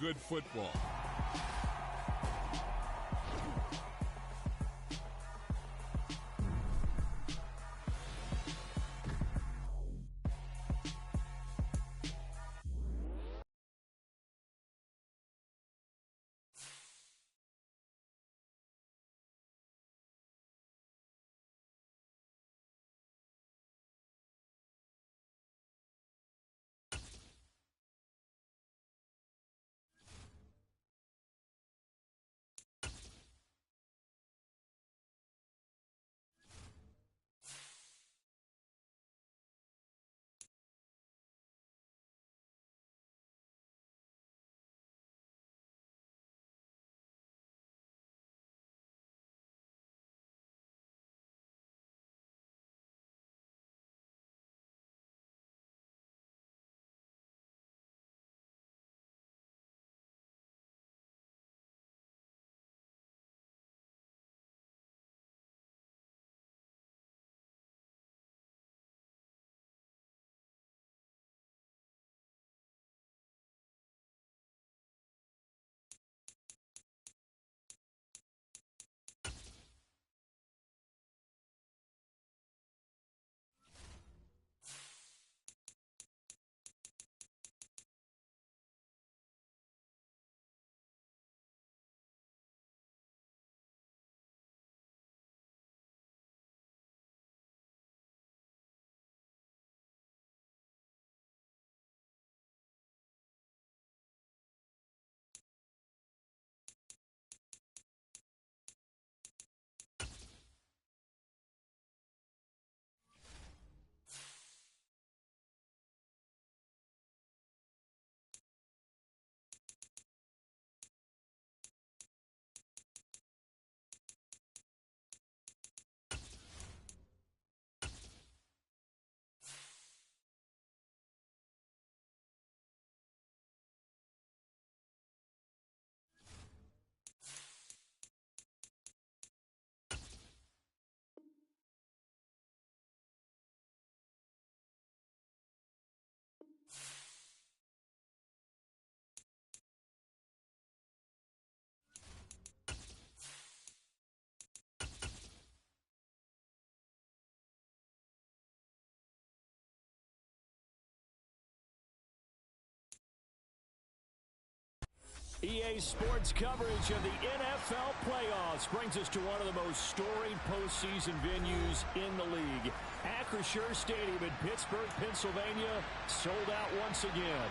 good football. EA Sports coverage of the NFL playoffs brings us to one of the most storied postseason venues in the league. Acrisure Stadium in Pittsburgh, Pennsylvania, sold out once again.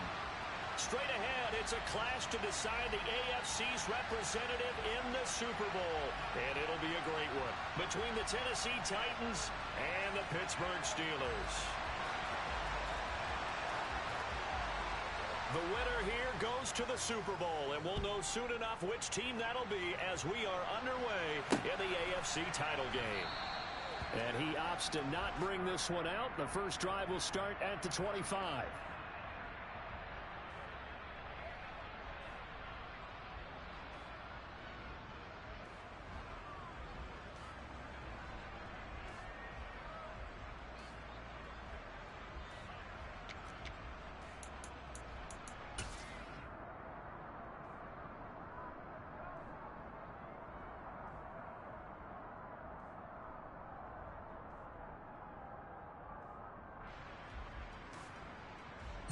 Straight ahead, it's a clash to decide the AFC's representative in the Super Bowl. And it'll be a great one between the Tennessee Titans and the Pittsburgh Steelers. The winner here goes to the Super Bowl, and we'll know soon enough which team that'll be as we are underway in the AFC title game. And he opts to not bring this one out. The first drive will start at the 25.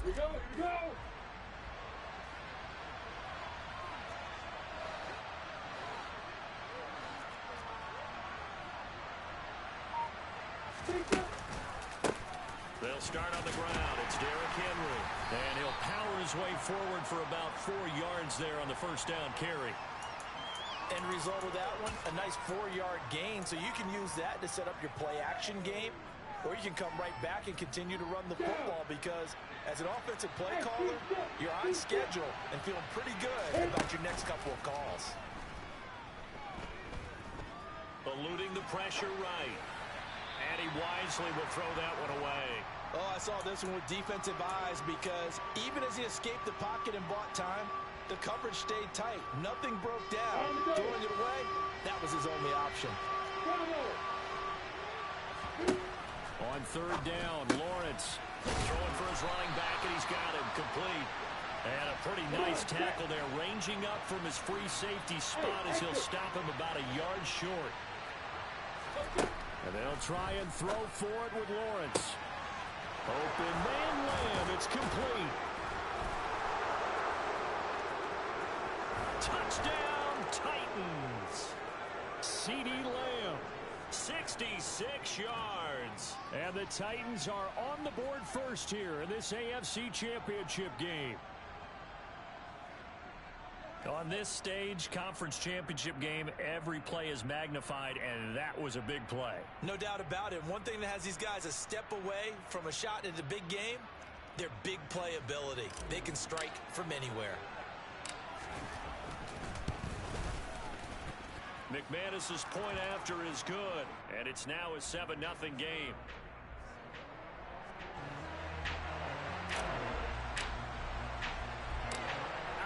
Here we go, here we go! They'll start on the ground. It's Derrick Henry. And he'll power his way forward for about 4 yards there on the first down carry. End result of that one, a nice 4-yard gain, so you can use that to set up your play-action game, or you can come right back and continue to run the football because as an offensive play caller, you're on schedule and feeling pretty good about your next couple of calls. Eluding the pressure right. And he wisely will throw that one away. Oh, I saw this one with defensive eyes because even as he escaped the pocket and bought time, the coverage stayed tight. Nothing broke down. Throwing it away, that was his only option. On third down, Lawrence throwing for his running back, and he's got him complete. And a pretty nice tackle there, ranging up from his free safety spot as he'll stop him about a yard short. And they'll try and throw for it with Lawrence. Open man, Lamb. It's complete. Touchdown, Titans. CeeDee Lamb, 66 yards. And the Titans are on the board first here in this AFC Championship game. On this stage, conference championship game, every play is magnified, and that was a big play. No doubt about it. One thing that has these guys a step away from a shot in the big game, their big play ability. They can strike from anywhere. McManus's point after is good, and it's now a 7-0 game.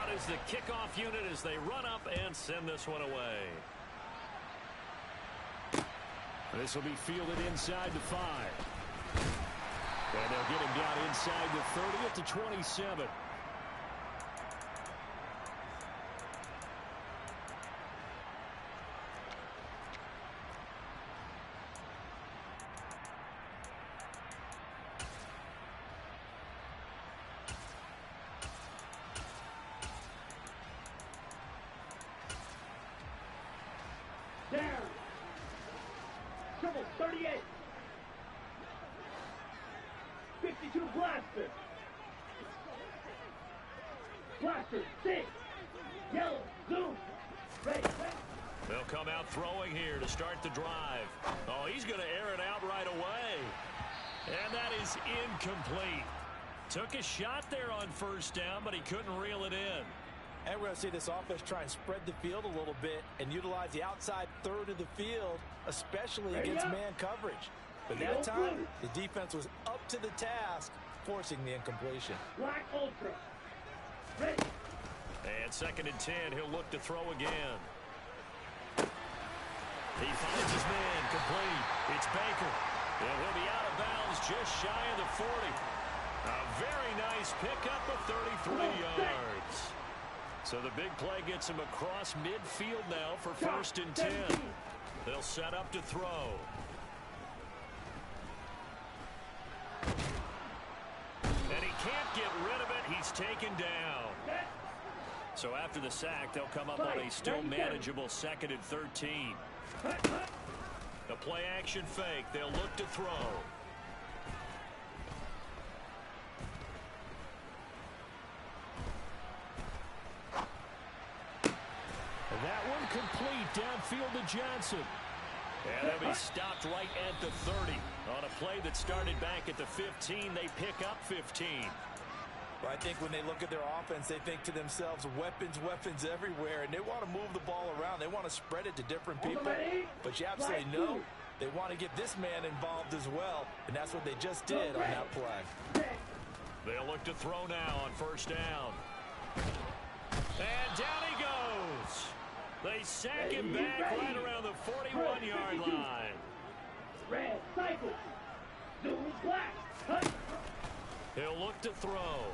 Out is the kickoff unit as they run up and send this one away. This will be fielded inside the 5. And they'll get him down inside the 30 at the 27. Down. Triple 38. 52 Blaster. Blaster 6. Yellow. Zoom. Ready. They'll come out throwing here to start the drive. Oh, he's going to air it out right away. And that is incomplete. Took a shot there on first down, but he couldn't reel it in. And we're going to see this offense try and spread the field a little bit and utilize the outside third of the field, especially against man coverage. But that time, the defense was up to the task, forcing the incompletion. Black Ultra. Ready. And 2nd and 10, he'll look to throw again. He finds his man, complete. It's Baker. And he'll be out of bounds just shy of the 40. A very nice pickup of 33 yards. So the big play gets him across midfield now for 1st and 10. They'll set up to throw. And he can't get rid of it. He's taken down. So after the sack, they'll come up on a still manageable 2nd and 13. The play action fake. They'll look to throw. That one complete downfield to Johnson. And they'll be stopped right at the 30. On a play that started back at the 15, they pick up 15. Well, I think when they look at their offense, they think to themselves, weapons, weapons everywhere, and they want to move the ball around. They want to spread it to different people. But you absolutely know they want to get this man involved as well, and that's what they just did on that play. They'll look to throw now on 1st down. And down he goes. They sack him back right around the 41-yard line. Red cycle. Zoom black. Cut. He'll look to throw.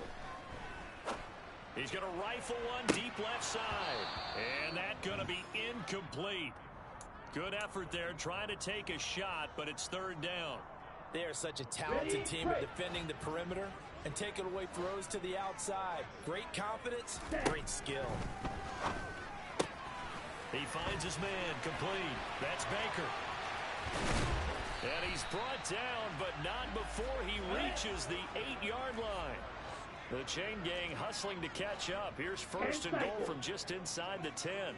He's going to rifle one deep left side. And that's going to be incomplete. Good effort there trying to take a shot, but it's 3rd down. They are such a talented team at defending the perimeter and taking away throws to the outside. Great confidence, great skill. He finds his man, complete. That's Baker. And he's brought down, but not before he reaches the 8-yard line. The chain gang hustling to catch up. Here's 1st and goal from just inside the 10.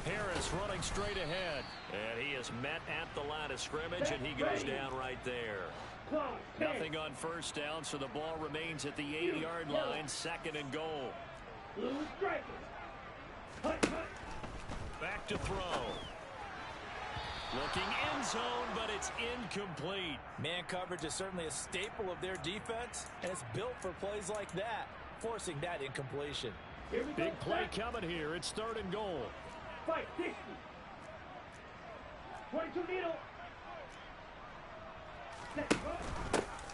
Harris running straight ahead. And he is met at the line of scrimmage, and he goes down right there. Nothing on 1st down, so the ball remains at the 8-yard line, 2nd and goal. Blue striker. Back to throw. Looking end zone, but it's incomplete. Man coverage is certainly a staple of their defense, and it's built for plays like that, forcing that incompletion. Big play coming here. It's 3rd and goal. Fight 60. 22 needle.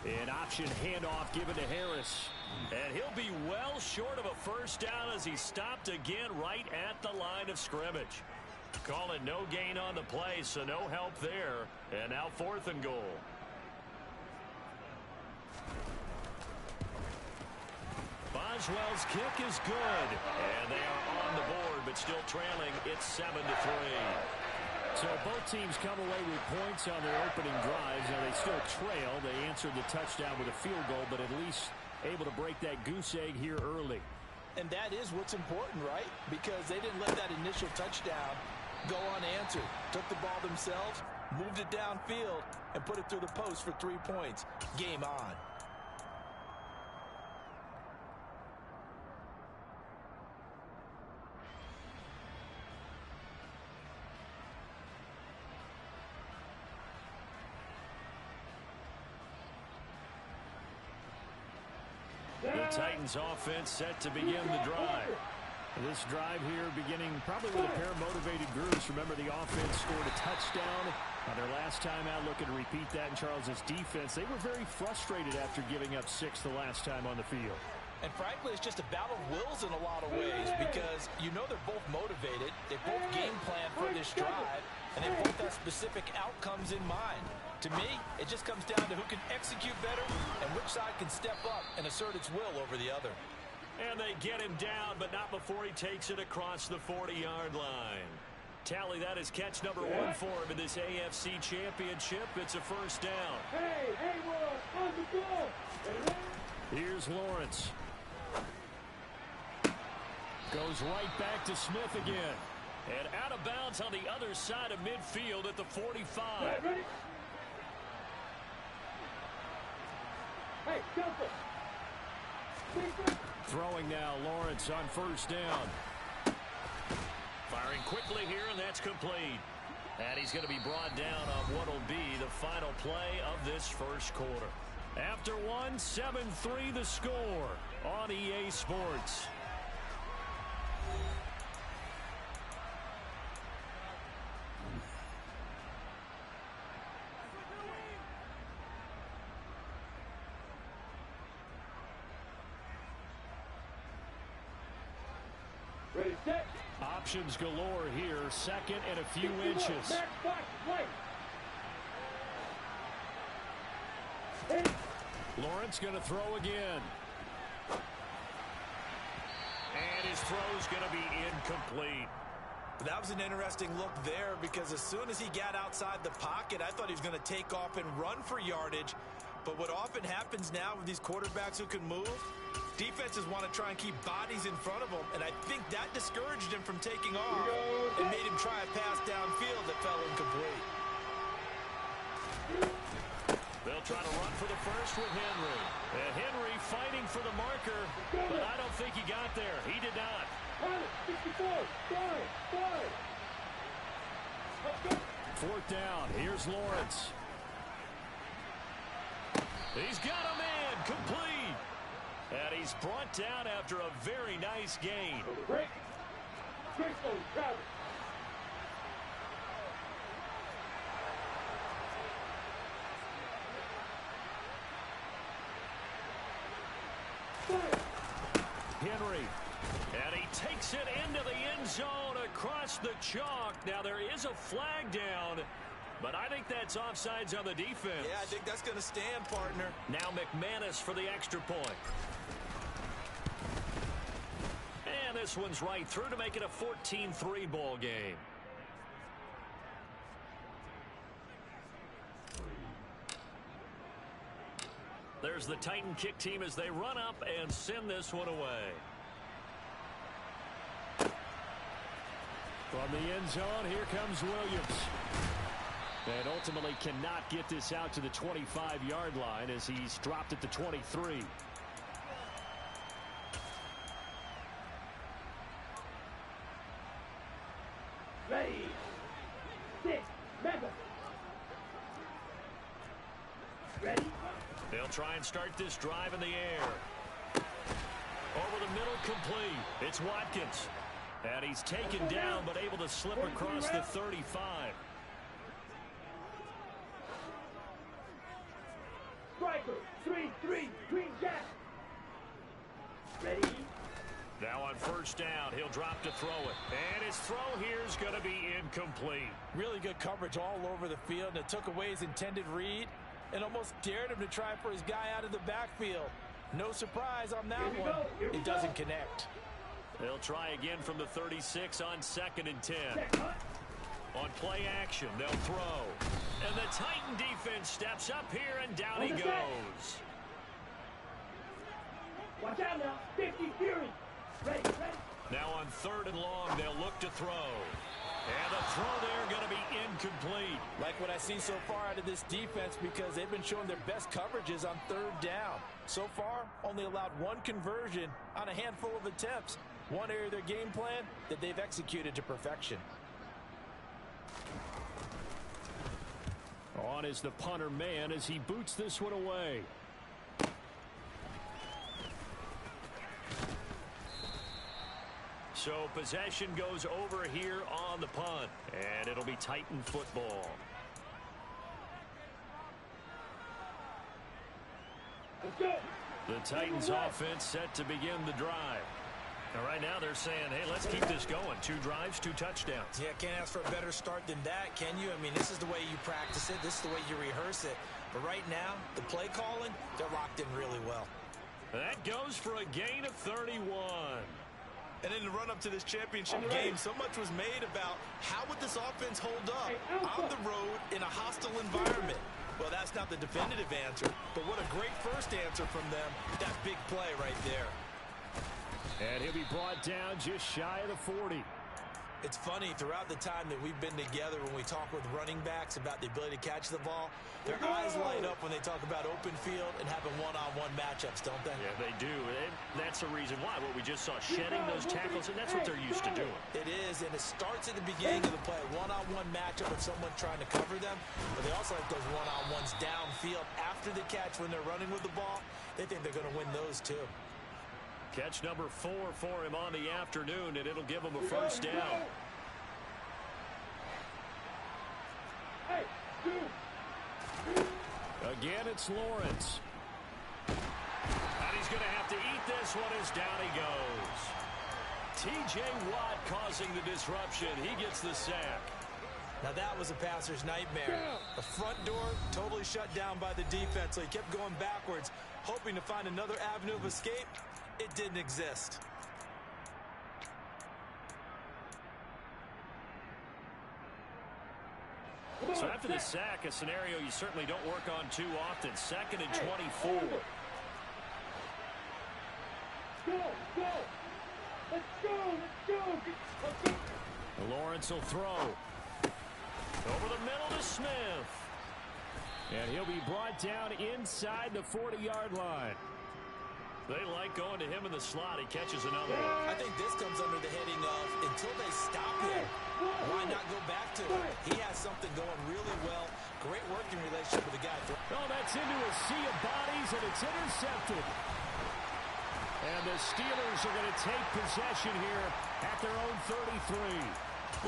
An option handoff given to Harris. And he'll be well short of a first down as he stopped again right at the line of scrimmage. Call it no gain on the play, so no help there. And now 4th and goal. Boswell's kick is good. And they are on the board, but still trailing. It's 7-3. So both teams come away with points on their opening drives. Now they still trail. They answered the touchdown with a field goal, but at least able to break that goose egg here early. And that is what's important, right? Because they didn't let that initial touchdown go unanswered. Took the ball themselves, moved it downfield, and put it through the post for 3 points. Game on. The Titans offense set to begin the drive. This drive here beginning probably with a pair of motivated groups. Remember, the offense scored a touchdown on their last time out, looking to repeat that in Charles's defense. They were very frustrated after giving up 6 the last time on the field. And frankly, it's just a battle of wills in a lot of ways because you know they're both motivated. They both game plan for this drive, and they both have specific outcomes in mind. To me, it just comes down to who can execute better and which side can step up and assert its will over the other. And they get him down, but not before he takes it across the 40-yard line. Tally, that is catch number 1 for him in this AFC Championship. It's a first down. Hey, Hayward, on the ball. Here's Lawrence. Goes right back to Smith again. And out of bounds on the other side of midfield at the 45. Ready? Hey, jump it. Throwing now, Lawrence on first down. Firing quickly here, and that's complete. And he's going to be brought down on what will be the final play of this first quarter. After one, 7-3 the score on EA Sports. Ready, set. Options galore here. Second and a few inches. Back, back, right. Hey. Lawrence going to throw again. And his throw's going to be incomplete. That was an interesting look there because as soon as he got outside the pocket, I thought he was going to take off and run for yardage. But what often happens now with these quarterbacks who can move, defenses want to try and keep bodies in front of them, and I think that discouraged him from taking off and made him try a pass downfield that fell incomplete. They'll try to run for the first with Henry. And Henry fighting for the marker, but I don't think he got there. He did not. 64, 5. Fourth down. Here's Lawrence. He's got a man complete. And he's brought down after a very nice gain. Break. Crystal, Travis. Henry. And he takes it into the end zone across the chalk. Now there is a flag down, but I think that's offsides on the defense. Yeah, I think that's going to stand, partner. Now McManus for the extra point. And this one's right through to make it a 14-3 ball game. There's the Titan kick team as they run up and send this one away. From the end zone, here comes Williams. And ultimately cannot get this out to the 25-yard line as he's dropped at the 23. Ready. 6. Mega. Ready. They'll try and start this drive in the air. Over the middle, complete. It's Watkins. And he's taken down, but able to slip across the 35. Striker. Now on first down, he'll drop to throw it. And his throw here is going to be incomplete. Really good coverage all over the field. It took away his intended read and almost dared him to try for his guy out of the backfield. No surprise on that one. It doesn't connect. They'll try again from the 36 on 2nd and 10. On play action, they'll throw. And the Titan defense steps up here, and down he goes. Watch out now. 50 Fury. Ready. Now on 3rd and long, they'll look to throw. And the throw there going to be incomplete. Like what I've seen so far out of this defense, because they've been showing their best coverages on 3rd down. So far, only allowed one conversion on a handful of attempts. One area of their game plan that they've executed to perfection. On is the punter man as he boots this one away. So possession goes over here on the punt, and it'll be Titan football. Let's go. The Titans offense set to begin the drive. Now right now they're saying, hey, let's keep this going. 2 drives, 2 touchdowns. Yeah, can't ask for a better start than that, can you? I mean, this is the way you practice it. This is the way you rehearse it. But right now, the play calling, they're locked in really well. That goes for a gain of 31. And in the run-up to this championship game, so much was made about how would this offense hold up on the road in a hostile environment. Well, that's not the definitive answer, but what a great first answer from them. That big play right there. And he'll be brought down just shy of the 40. It's funny, throughout the time that we've been together, when we talk with running backs about the ability to catch the ball, their eyes light up when they talk about open field and having one-on-one matchups, don't they? Yeah, they do. And that's the reason why. What we just saw, shedding those tackles, and that's what they're used to doing. It is, and it starts at the beginning of the play. One-on-one matchup with someone trying to cover them, but they also have those one-on-ones downfield after the catch when they're running with the ball. They think they're going to win those, too. Catch number 4 for him on the afternoon, and it'll give him a first down. Again, it's Lawrence. And he's going to have to eat this one as down he goes. T.J. Watt causing the disruption. He gets the sack. Now that was a passer's nightmare. The front door totally shut down by the defense, so he kept going backwards, hoping to find another avenue of escape. It didn't exist. So after the sack, a scenario you certainly don't work on too often. 2nd and 24. Go. Let's go. Lawrence will throw. Over the middle to Smith. And he'll be brought down inside the 40-yard line. They like going to him in the slot. He catches another one. I think this comes under the heading of, until they stop him, why not go back to him? He has something going really well. Great working relationship with the guy. Oh, that's into a sea of bodies, and it's intercepted. And the Steelers are going to take possession here at their own 33.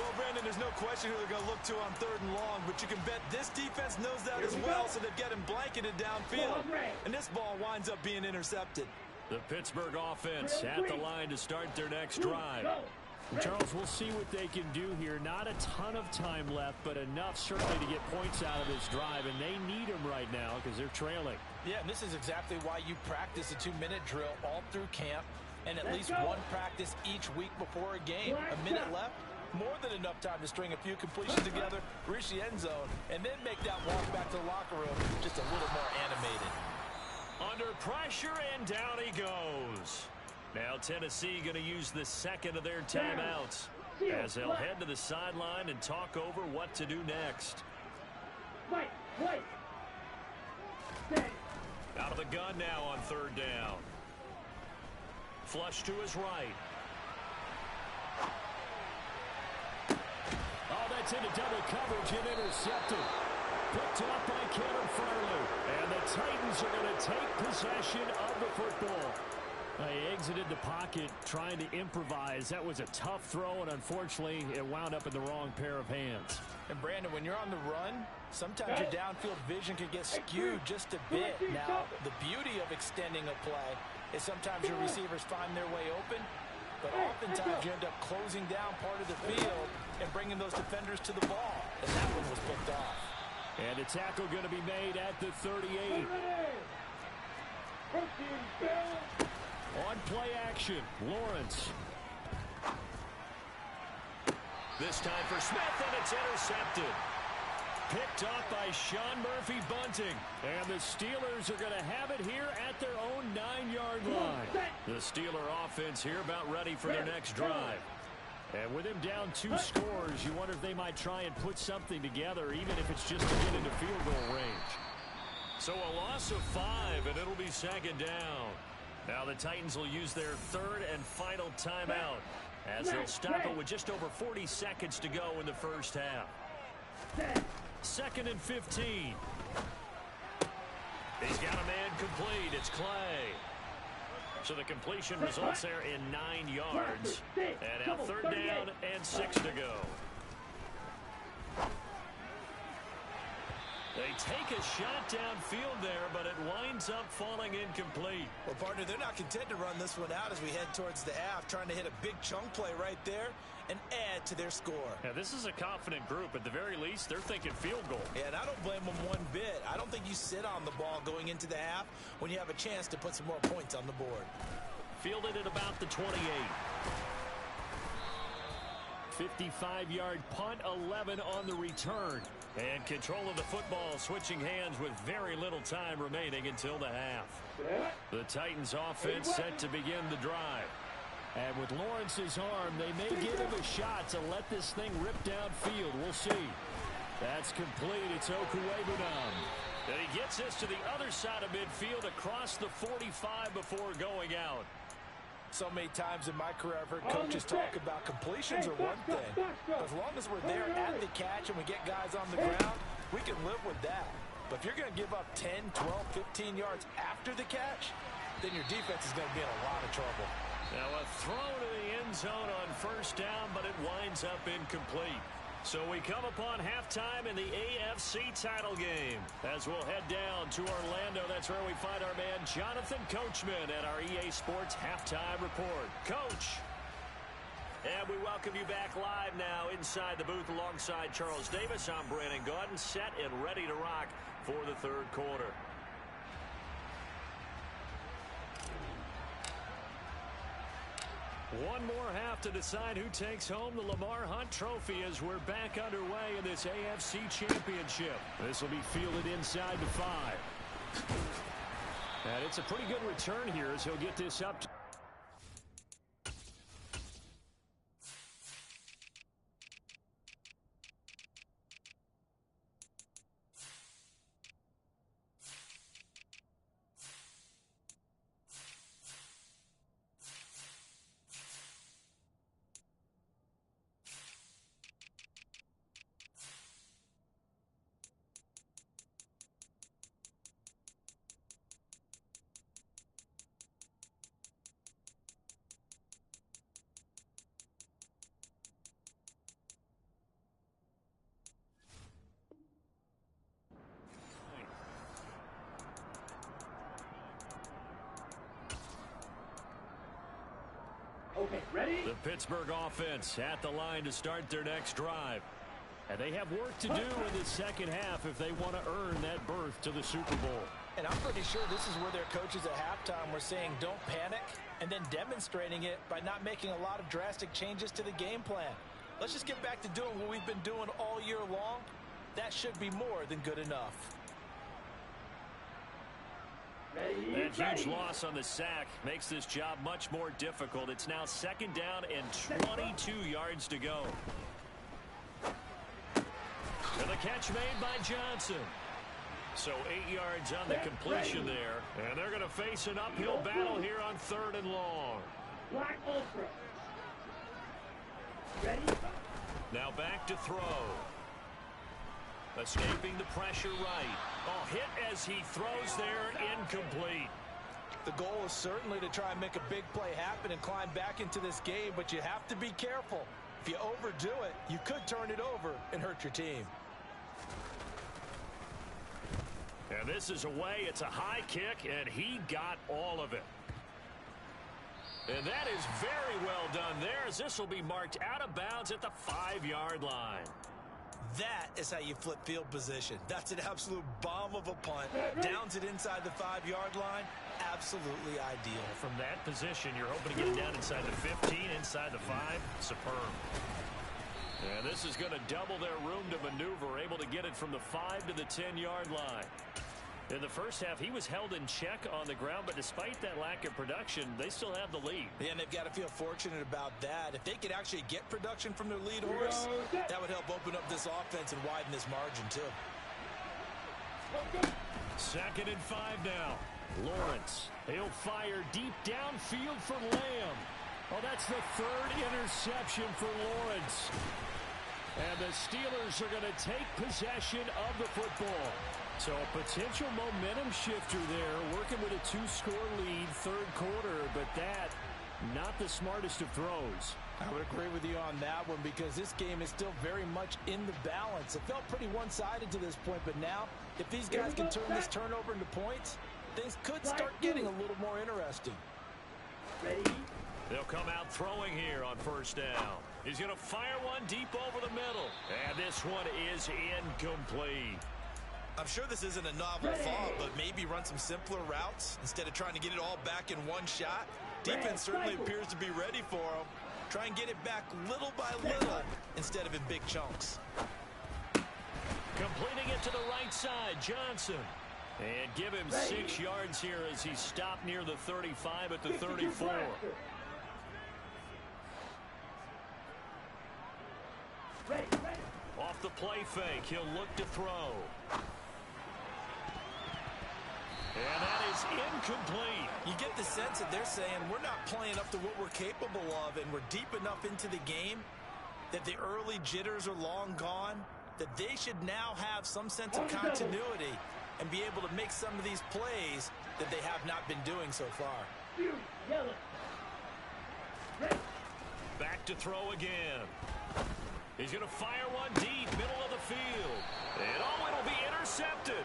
Well, Brandon, there's no question who they're going to look to on 3rd and long, but you can bet this defense knows that as well, so they've got him blanketed downfield. And this ball winds up being intercepted. The Pittsburgh offense at the line to start their next drive. Charles, we'll see what they can do here. Not a ton of time left, but enough certainly to get points out of this drive, and they need them right now because they're trailing. Yeah, and this is exactly why you practice a 2-minute drill all through camp and at least one practice each week before a game. A minute left, more than enough time to string a few completions together, reach the end zone, and then make that walk back to the locker room just a little more animated. Under pressure, and down he goes. Now Tennessee going to use the 2nd of their timeouts as they'll head to the sideline and talk over what to do next. Out of the gun now on 3rd down. Flush to his right. Oh, that's into double coverage and intercepted. Picked up by Kevin Farley. And the Titans are going to take possession of the football. He exited the pocket trying to improvise. That was a tough throw, and unfortunately, it wound up in the wrong pair of hands. And, Brandon, when you're on the run, sometimes your downfield vision can get skewed just a bit. Now, the beauty of extending a play is sometimes your receivers find their way open, But oftentimes you end up closing down part of the field and bringing those defenders to the ball. And that one was picked off. And a tackle going to be made at the 38. On play action, Lawrence. This time for Smith, and it's intercepted. Picked off by Sean Murphy-Bunting. And the Steelers are going to have it here at their own 9-yard line. The Steeler offense here about ready for their next drive. And with him down 2 scores, you wonder if they might try and put something together, even if it's just to get into field goal range. So a loss of 5, and it'll be second down. Now the Titans will use their 3rd and final timeout, as they'll stop it with just over 40 seconds to go in the first half. 2nd and 15. He's got a man complete. It's Clay. So the completion results there in 9 yards. And now 3rd down and 6 to go. They take a shot downfield there, but it winds up falling incomplete. Well, partner, they're not content to run this one out as we head towards the half, trying to hit a big chunk play right there and add to their score. Yeah, this is a confident group. At the very least, they're thinking field goal. Yeah, and I don't blame them one bit. I don't think you sit on the ball going into the half when you have a chance to put some more points on the board. Fielded at about the 28. 55-yard punt, 11 on the return. And control of the football switching hands with very little time remaining until the half. The Titans offense set to begin the drive. And with Lawrence's arm, they may give him a shot to let this thing rip downfield. We'll see. That's complete. It's Okuwebunam. And he gets this to the other side of midfield across the 45 before going out. So many times in my career, I've heard coaches talk about completions are one thing. But as long as we're there at the catch and we get guys on the ground, we can live with that. But if you're going to give up 10, 12, 15 yards after the catch, then your defense is going to be in a lot of trouble. Now a throw to the end zone on 1st down, but it winds up incomplete. So we come upon halftime in the AFC title game. As we'll head down to Orlando, that's where we find our man Jonathan Coachman at our EA Sports Halftime Report. Coach. And we welcome you back live now inside the booth alongside Charles Davis. I'm Brandon Gaudin, set and ready to rock for the 3rd quarter. One more half to decide who takes home the Lamar Hunt Trophy as we're back underway in this AFC Championship. This will be fielded inside the 5. And it's a pretty good return here as he'll get this up to Okay, ready? the Pittsburgh offense at the line to start their next drive. And they have work to do in the second half if they want to earn that berth to the Super Bowl. And I'm pretty sure this is where their coaches at halftime were saying don't panic, and then demonstrating it by not making a lot of drastic changes to the game plan. Let's just get back to doing what we've been doing all year long. That should be more than good enough. That huge loss on the sack makes this job much more difficult. It's now 2nd down and 22 yards to go. And the catch made by Johnson. So 8 yards on the completion there. And they're going to face an uphill battle here on 3rd and long. Black Ultra. Ready? Now back to throw. Escaping the pressure right. Oh, hit as he throws there, incomplete. The goal is certainly to try and make a big play happen and climb back into this game, but you have to be careful. If you overdo it, you could turn it over and hurt your team. And this is away. It's a high kick, and he got all of it. And that is very well done there, as this will be marked out of bounds at the 5-yard line. That is how you flip field position. That's an absolute bomb of a punt. Downs it inside the 5-yard line. Absolutely ideal. From that position, you're hoping to get it down inside the 15, inside the 5. Superb. And this is going to double their room to maneuver, able to get it from the 5 to the 10-yard line. In the first half, he was held in check on the ground, but despite that lack of production, they still have the lead. Yeah, and they've got to feel fortunate about that. If they could actually get production from their lead horse, that would help open up this offense and widen this margin, too. 2nd and 5 now. Lawrence, he'll fire deep downfield for Lamb. Oh, that's the 3rd interception for Lawrence. And the Steelers are going to take possession of the football. So a potential momentum shifter there, working with a 2-score lead, 3rd quarter, but that, not the smartest of throws. I would agree with you on that one because this game is still very much in the balance. It felt pretty one-sided to this point, but now, if these guys can turn this turnover into points, things could start getting a little more interesting. They'll come out throwing here on 1st down. He's going to fire one deep over the middle. And this one is incomplete. I'm sure this isn't a novel thought, but maybe run some simpler routes instead of trying to get it all back in one shot. Defense certainly appears to be ready for him. Try and get it back little by little instead of in big chunks. Completing it to the right side, Johnson. And give him 6 yards here as he stopped near the 35 at the 34. Off the play fake, he'll look to throw. And that is incomplete. You get the sense that they're saying we're not playing up to what we're capable of, and we're deep enough into the game that the early jitters are long gone, that they should now have some sense of continuity and be able to make some of these plays that they have not been doing so far. Back to throw again. He's going to fire one deep, middle of the field. And oh, it'll be intercepted.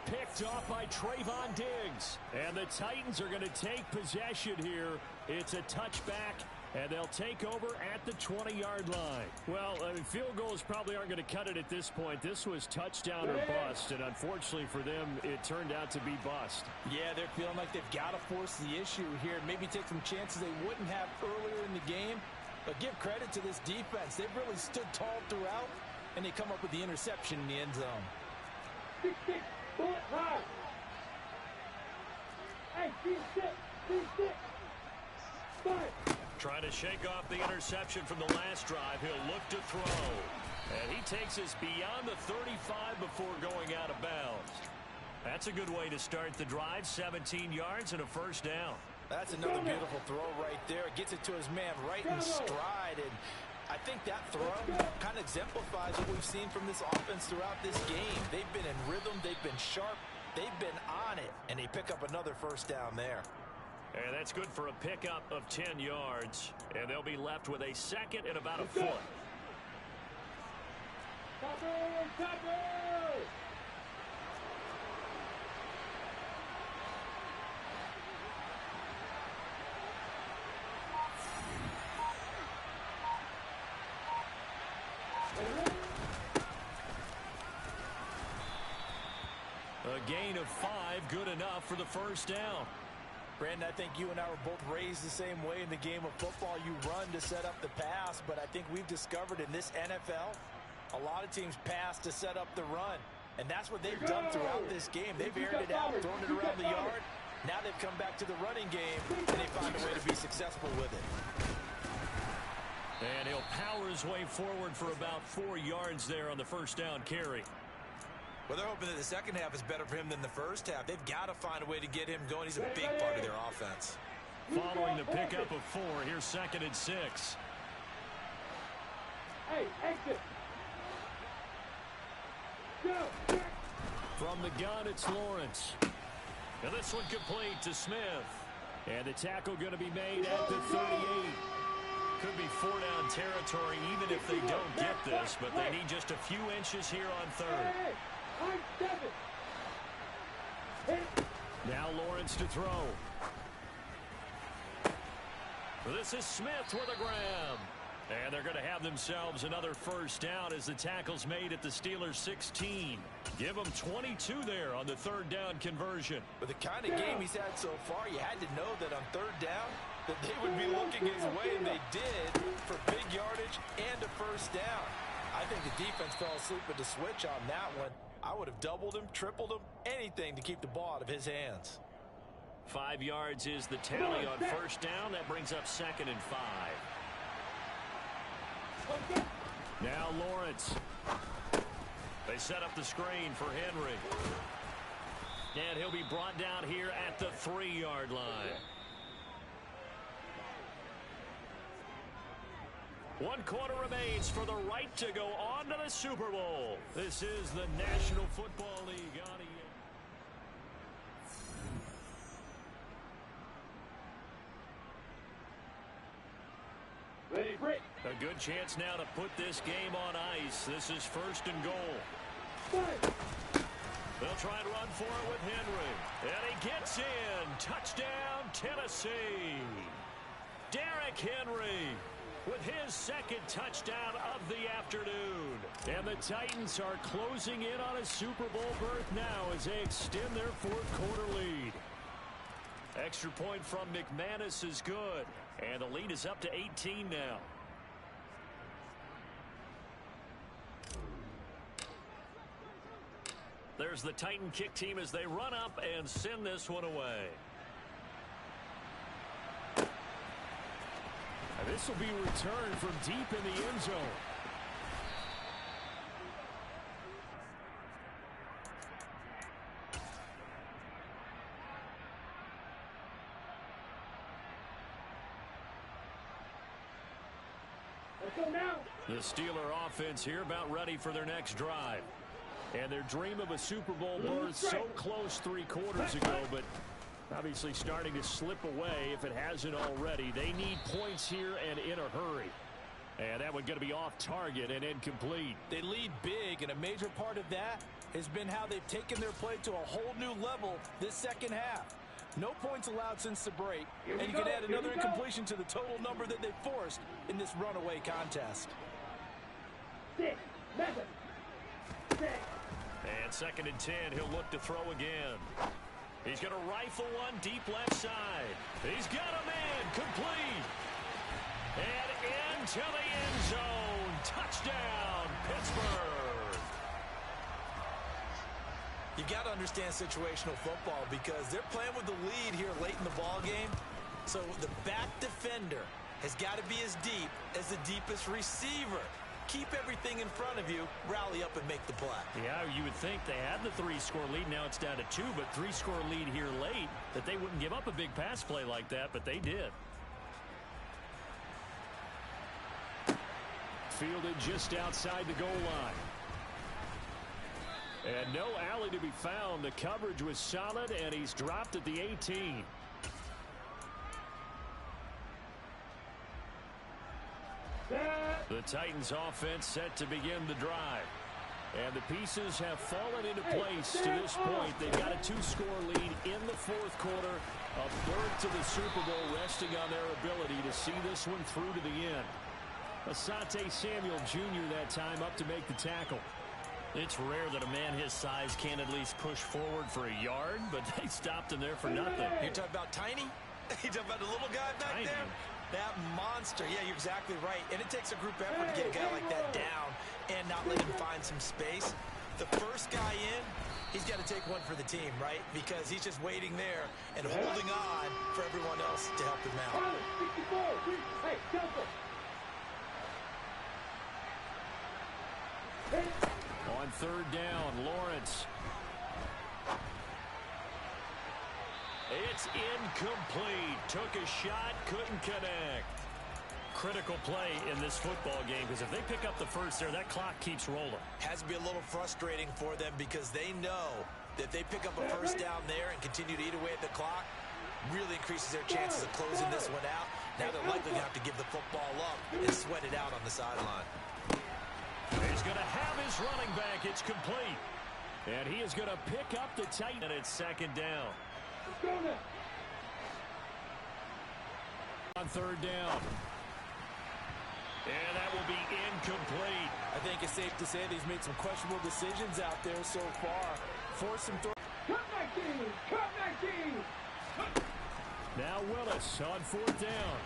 Picked off by Trayvon Diggs. And the Titans are going to take possession here. It's a touchback, and they'll take over at the 20-yard line. Well, field goals probably aren't going to cut it at this point. This was touchdown or bust, and unfortunately for them, it turned out to be bust. Yeah, they're feeling like they've got to force the issue here. Maybe take some chances they wouldn't have earlier in the game. But give credit to this defense. They've really stood tall throughout, and they come up with the interception in the end zone. Trying to shake off the interception from the last drive. He'll look to throw. And he takes us beyond the 35 before going out of bounds. That's a good way to start the drive. 17 yards and a 1st down. That's another beautiful throw right there. Gets it to his man right in stride. And I think that throw kind of exemplifies what we've seen from this offense throughout this game. They've been in rhythm. They've been sharp. They've been on it. And they pick up another 1st down there. And that's good for a pickup of 10 yards. And they'll be left with a 2nd and about a foot. A gain of 5, good enough for the 1st down. Brandon, I think you and I were both raised the same way in the game of football. You run to set up the pass, but I think we've discovered in this NFL, a lot of teams pass to set up the run. And that's what they've done throughout this game. They've aired it out, thrown it around the yard. Now they've come back to the running game, and they find a way to be successful with it. And he'll power his way forward for about 4 yards there on the 1st down carry. Well, they're hoping that the second half is better for him than the first half. They've got to find a way to get him going. He's a big part of their offense. Following the pickup of 4, here's 2nd and 6. Hey, exit. Go. From the gun, it's Lawrence. And this one complete to Smith. And the tackle going to be made at the 38. Could be 4-down territory even if they don't get this, but they need just a few inches here on 3rd. Now Lawrence to throw. This is Smith with a grab. And they're going to have themselves another first down as the tackle's made at the Steelers' 16. Give them 22 there on the third down conversion. With the kind of game he's had so far, you had to know that on third down that they would be looking his way, and they did, for big yardage and a first down. I think the defense fell asleep at the switch on that one. I would have doubled him, tripled him, anything to keep the ball out of his hands. 5 yards is the tally on first down. That brings up 2nd and 5. Now Lawrence. They set up the screen for Henry. And he'll be brought down here at the 3-yard line. 1 quarter remains for the right to go on to the Super Bowl. This is the National Football League on ESPN. Ready, break. A good chance now to put this game on ice. This is 1st and goal. Fight. They'll try and run for it with Henry. And he gets in. Touchdown, Tennessee. Derrick Henry with his 2nd touchdown of the afternoon. And the Titans are closing in on a Super Bowl berth now as they extend their 4th quarter lead. Extra point from McManus is good. And the lead is up to 18 now. There's the Titan kick team as they run up and send this one away. And this will be returned from deep in the end zone. Let's go now. The Steeler offense here about ready for their next drive. And their dream of a Super Bowl berth so close 3 quarters ago, but obviously starting to slip away if it hasn't already. They need points here and in a hurry. And that one's going to be off target and incomplete. They lead big, and a major part of that has been how they've taken their play to a whole new level this second half. No points allowed since the break, and you can add another incompletion to the total number that they forced in this runaway contest. 6, 7, 6. And 2nd and 10, he'll look to throw again. He's going to rifle one deep left side. He's got a man complete. And into the end zone. Touchdown, Pittsburgh. You got to understand situational football because they're playing with the lead here late in the ball game. So the back defender has got to be as deep as the deepest receiver. Keep everything in front of you, rally up and make the play. Yeah, you would think they had the 3-score lead. Now it's down to 2, but 3-score lead here late, that they wouldn't give up a big pass play like that, but they did. Fielded just outside the goal line. And no alley to be found. The coverage was solid, and he's dropped at the 18. The Titans offense set to begin the drive. And the pieces have fallen into place to this point. They've got a 2-score lead in the 4th quarter. A berth to the Super Bowl resting on their ability to see this one through to the end. Asante Samuel Jr. that time up to make the tackle. It's rare that a man his size can't at least push forward for a yard, but they stopped him there for nothing. You're talking about Tiny? You're talking about the little guy back Tiny. there? That monster. Yeah, you're exactly right. And it takes a group effort to get a guy like that down and not let him find some space. The first guy in, he's got to take one for the team, right? Because he's just waiting there and holding on for everyone else to help him out. Hey, jumper. On 3rd down, Lawrence. It's incomplete. Took a shot, couldn't connect. Critical play in this football game because if they pick up the first there, that clock keeps rolling. Has to be a little frustrating for them because they know that they pick up a first down there and continue to eat away at the clock, really increases their chances of closing this one out. Now they're likely going to have to give the football up and sweat it out on the sideline. He's going to have his running back. It's complete. And he is going to pick up the Titan. And it's 2nd down. on third down. And that will be incomplete. I think it's safe to say that he's made some questionable decisions out there so far. Force him through. Cut back in! Cut back in! Now Willis on fourth down.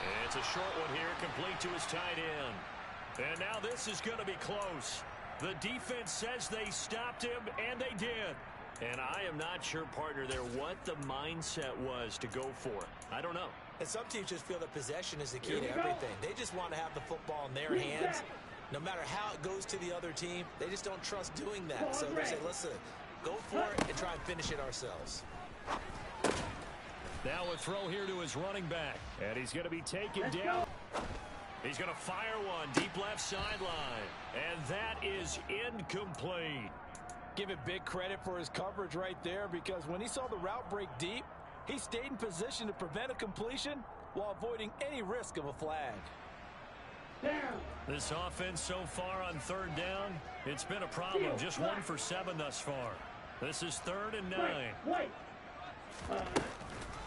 And it's a short one here, complete to his tight end. And now this is going to be close. The defense says they stopped him, and they did. And I am not sure, partner, there what the mindset was to go for it. I don't know. And some teams just feel that possession is the key to everything. They just want to have the football in their hands. No matter how it goes to the other team, they just don't trust doing that. So they say, listen, go for it and try and finish it ourselves. Now a throw here to his running back. And he's going to be taken down. He's going to fire one deep left sideline. And that is incomplete. Give it big credit for his coverage right there, because when he saw the route break deep, he stayed in position to prevent a completion while avoiding any risk of a flag. Down! This offense so far on third down, it's been a problem. Just 1 for 7 thus far. This is 3rd and 9. Wait!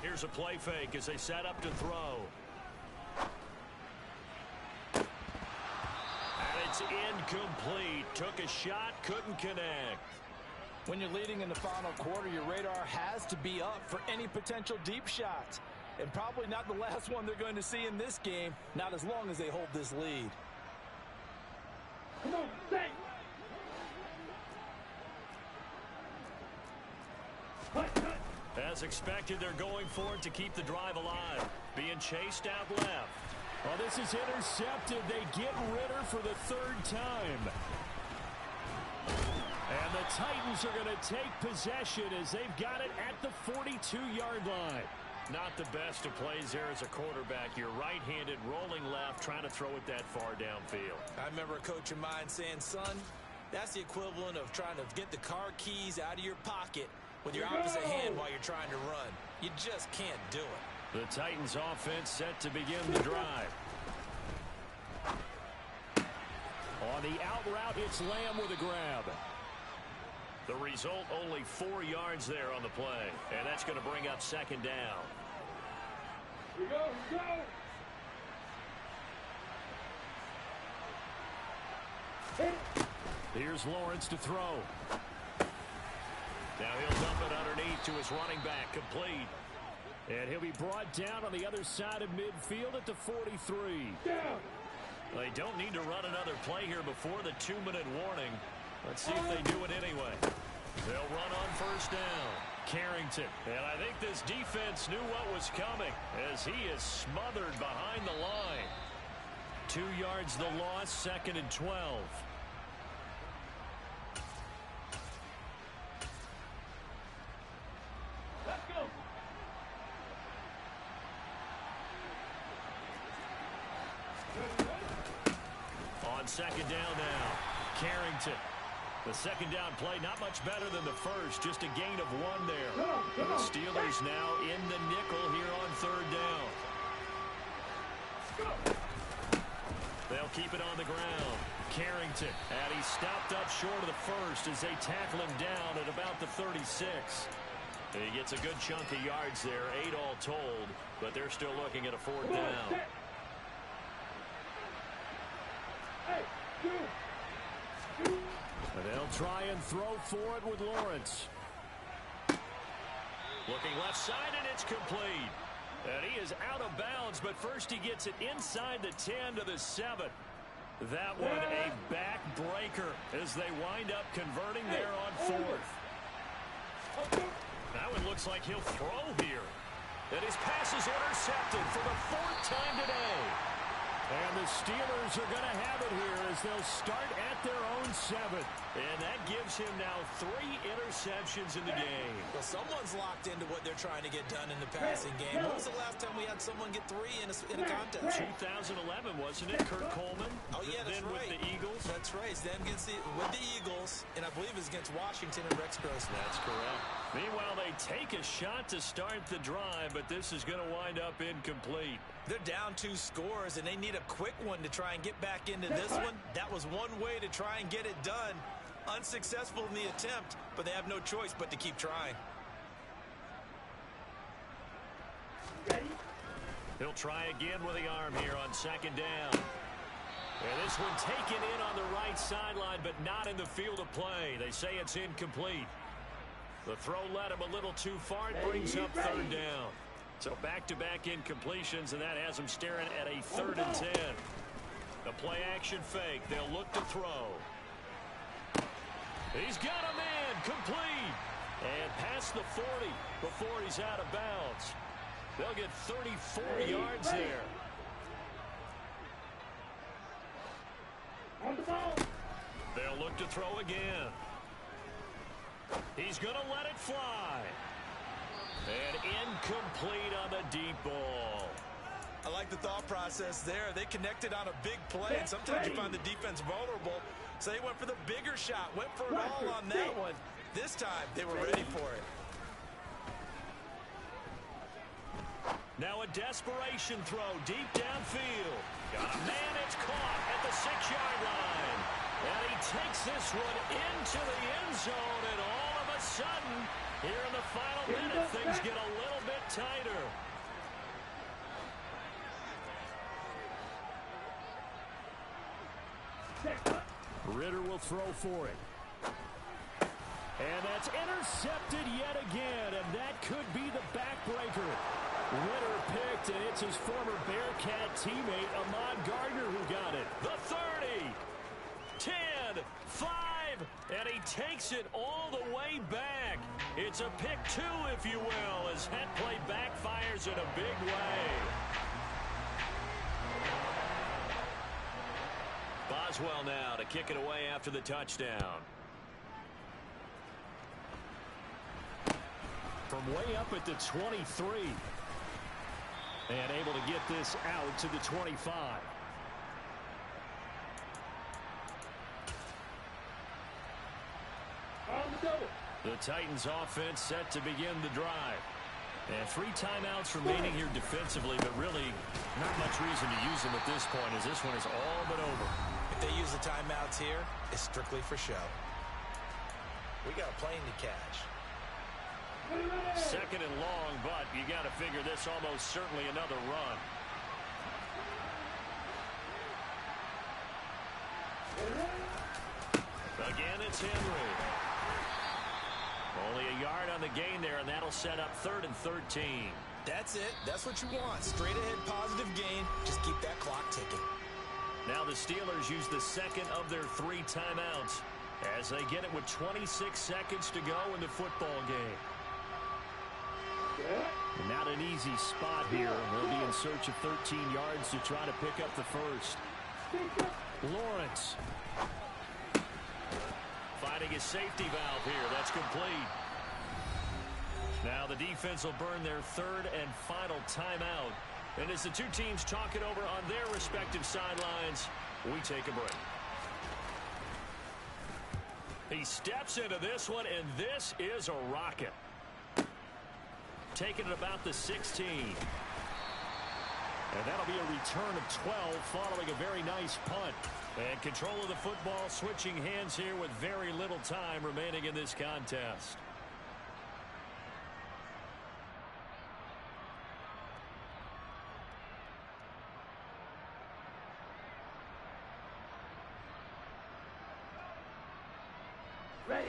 Here's a play fake as they set up to throw. And it's incomplete. Took a shot, couldn't connect. When you're leading in the final quarter, your radar has to be up for any potential deep shots. And probably not the last one they're going to see in this game, not as long as they hold this lead. Come on, stay! As expected, they're going for it to keep the drive alive. Being chased out left. Well, this is intercepted. They get Ritter for the 3rd time. And the Titans are going to take possession as they've got it at the 42-yard line. Not the best of plays there as a quarterback. You're right-handed, rolling left, trying to throw it that far downfield. I remember a coach of mine saying, son, that's the equivalent of trying to get the car keys out of your pocket with your opposite hand while you're trying to run. You just can't do it. The Titans offense set to begin the drive. On the out route, it's Lamb with a grab. The result, only 4 yards there on the play. And that's going to bring up 2nd down. Here we go, here we go! Here's Lawrence to throw. Now he'll dump it underneath to his running back, complete. And he'll be brought down on the other side of midfield at the 43. Down! They don't need to run another play here before the 2-minute warning. Let's see if they do it anyway. They'll run on 1st down. Carrington. And I think this defense knew what was coming as he is smothered behind the line. 2 yards the loss, 2nd and 12. Let's go! On 2nd down now, Carrington. The 2nd down play, not much better than the first, just a gain of 1 there. The Steelers now in the nickel here on 3rd down. They'll keep it on the ground. Carrington, and he's stopped up short of the first as they tackle him down at about the 36. He gets a good chunk of yards there, 8 all told, but they're still looking at a 4th down. Hey, They'll try and throw for it with Lawrence. Looking left side, and it's complete. And he is out of bounds, but first he gets it inside the 10 to the 7. That one a backbreaker as they wind up converting there on 4th. That one looks like he'll throw here. And his pass is intercepted for the 4th time today. And the Steelers are going to have it here as they'll start at their own 7. And that gives him now 3 interceptions in the game. Well, someone's locked into what they're trying to get done in the passing game. When was the last time we had someone get 3 in a contest? 2011, wasn't it? Kurt Coleman. Oh, yeah, that's then right. With the Eagles. That's right. Then with the Eagles, and I believe it's against Washington and Rex Grossman. That's correct. Meanwhile, they take a shot to start the drive, but this is going to wind up incomplete. They're down 2 scores, and they need a quick one to try and get back into this one. That was one way to try and get it done. Unsuccessful in the attempt, but they have no choice but to keep trying. Ready? He'll try again with the arm here on second down. And this one taken in on the right sideline, but not in the field of play. They say it's incomplete. The throw led him a little too far. It brings up third down. So back-to-back incompletions, and that has him staring at a 3rd and 10. The play-action fake. They'll look to throw. He's got a man. Complete. And past the 40 before he's out of bounds. They'll get 34 yards there. On the ball. They'll look to throw again. He's going to let it fly. And incomplete on the deep ball. I like the thought process there. They connected on a big play, and sometimes you find the defense vulnerable. So they went for the bigger shot, went for it all on that one. This time, they were ready for it. Now a desperation throw deep downfield. Got a man, it's caught at the 6-yard line. And he takes this one into the end zone, and all of a sudden, here in the final minute, things get a little bit tighter. Ritter will throw for it. And that's intercepted yet again, and that could be the backbreaker. Ritter picked, and it's his former Bearcat teammate, Ahmad Gardner, who got it. The 30, 10, 5, and he takes it all the way back. It's a pick 2, if you will, as that play backfires in a big way. Boswell now to kick it away after the touchdown. From way up at the 23. And able to get this out to the 25. On the double. The Titans offense set to begin the drive. And 3 timeouts remaining here defensively, but really not much reason to use them at this point, as this one is all but over. If they use the timeouts here, it's strictly for show. We got a plane to catch. 2nd and long, but you got to figure this almost certainly another run. Again, it's Henry. Only a yard on the gain there, and that'll set up 3rd and 13. That's it. That's what you want. Straight ahead positive gain. Just keep that clock ticking. Now the Steelers use the 2nd of their 3 timeouts as they get it with 26 seconds to go in the football game. Not an easy spot here. They'll be in search of 13 yards to try to pick up the first. Lawrence finding a safety valve here. That's complete. Now the defense will burn their 3rd and final timeout. And as the two teams talk it over on their respective sidelines, we take a break. He steps into this one, and this is a rocket. Taking it about the 16. And that'll be a return of 12 following a very nice punt. And control of the football switching hands here with very little time remaining in this contest. Ready.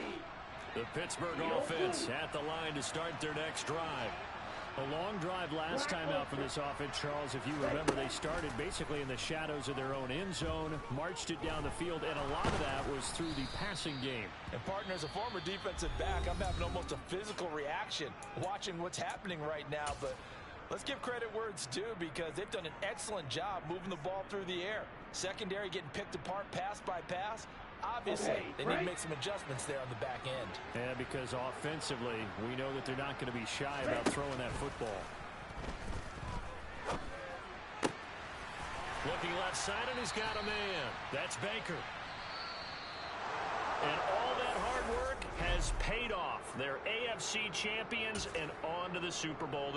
The Pittsburgh offense at the line to start their next drive. A long drive last time out for this offense, Charles. If you remember, they started basically in the shadows of their own end zone, marched it down the field, and a lot of that was through the passing game. And partner, as a former defensive back, I'm having almost a physical reaction watching what's happening right now. But let's give credit where it's due, because they've done an excellent job moving the ball through the air. Secondary getting picked apart pass by pass. Obviously, they need to make some adjustments there on the back end. Yeah, because offensively, we know that they're not going to be shy about throwing that football. Looking left side, and he's got a man. That's Baker. And all that hard work has paid off. They're AFC champions and on to the Super Bowl.